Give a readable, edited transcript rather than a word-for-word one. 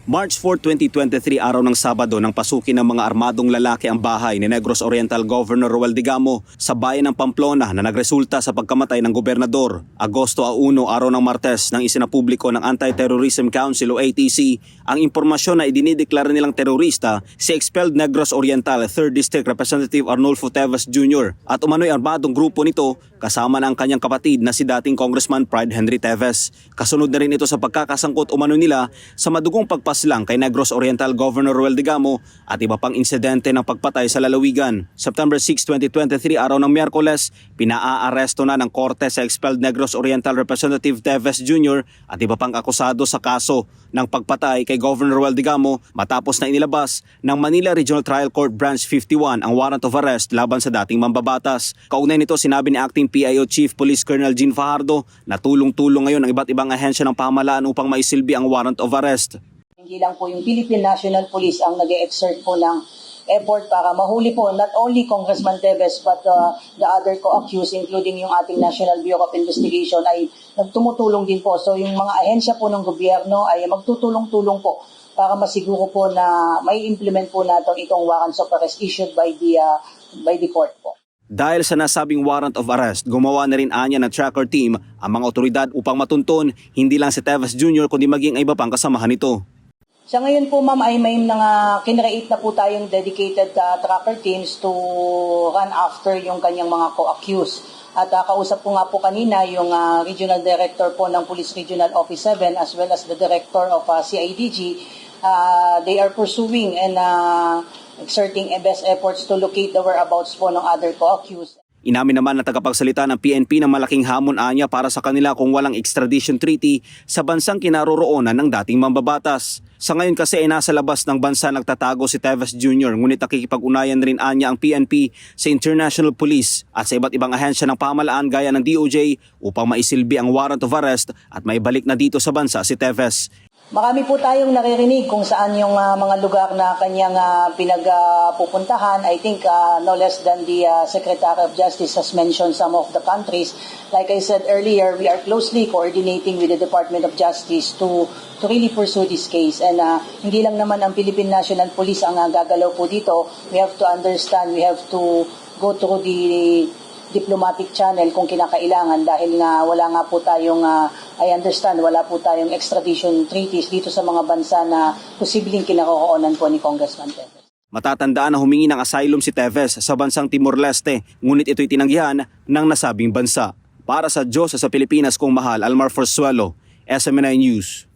March 4, 2023, araw ng Sabado nang pasukin ng mga armadong lalaki ang bahay ni Negros Oriental Governor Roel Digamo sa bayan ng Pamplona na nagresulta sa pagkamatay ng gobernador. Agosto 1, araw ng Martes, nang isinapubliko ng Anti-Terrorism Council o ATC ang impormasyon na idinideklara nilang terorista si expelled Negros Oriental 3rd District Representative Arnulfo Teves Jr. at umano'y armadong grupo nito kasama na ang kanyang kapatid na si dating Congressman Pride Henry Teves. Kasunod na rin ito sa pagkakasangkot umano nila sa madugong pagpaslang kay Negros Oriental Governor Roel Digamo at iba pang insidente ng pagpatay sa lalawigan. September 6, 2023, araw ng Miyerkules, pinaa-aresto na ng korte sa expelled Negros Oriental Representative Teves Jr. at iba pang akusado sa kaso ng pagpatay kay Governor Roel Digamo matapos na inilabas ng Manila Regional Trial Court Branch 51 ang warrant of arrest laban sa dating mambabatas. Kaugnay nito, sinabi ni Acting PIO Chief Police Colonel Jean Fajardo na tulong-tulong ngayon ang iba't ibang ahensya ng pamahalaan upang maisilbi ang warrant of arrest. Hindi lang po yung Philippine National Police ang nag-exert po ng effort para mahuli po not only Congressman Teves but the other co-accused including yung ating National Bureau of Investigation ay nagtumutulong din po. So yung mga ahensya po ng gobyerno ay magtutulong-tulong po para masiguro po na may implement po natin itong warrants of arrest issued by the court po. Dahil sa nasabing warrant of arrest, gumawa na rin anya ng tracker team ang mga otoridad upang matunton hindi lang si Teves Jr. kundi maging iba pang kasamahan nito. Sa ngayon po ma'am ay may kinreate na po tayong dedicated tracker teams to run after yung kanyang mga co-accused. At kausap ko nga po kanina yung Regional Director po ng Police Regional Office 7 as well as the Director of CIDG. They are pursuing and exerting best efforts to locate the whereabouts po ng other co-accused. Inamin naman na tagapagsalita ng PNP na malaking hamon anya para sa kanila kung walang extradition treaty sa bansang kinaroroonan ng dating mambabatas. Sa ngayon kasi ay nasa labas ng bansa nagtatago si Teves Jr. ngunit nakikipag-unayan rin anya ang PNP sa International Police at sa iba't ibang ahensya ng pamahalaan gaya ng DOJ upang maisilbi ang warrant of arrest at maibalik na dito sa bansa si Teves. Marami po tayong naririnig kung saan yung mga lugar na kanyang pinagpupuntahan. I think no less than the Secretary of Justice has mentioned some of the countries. Like I said earlier, we are closely coordinating with the Department of Justice to really pursue this case. And hindi lang naman ang Philippine National Police ang gagalaw po dito. We have to understand, we have to go through the diplomatic channel kung kinakailangan dahil nga wala nga po tayong, I understand, wala po tayong extradition treaties dito sa mga bansa na posibleng kinaroroonan po ni Congressman Teves. Matatandaan na humingi ng asylum si Teves sa bansang Timor-Leste, ngunit ito'y tinanggihan ng nasabing bansa. Para sa Diyos sa Pilipinas kong mahal, Almar Forzuelo, SMNI News.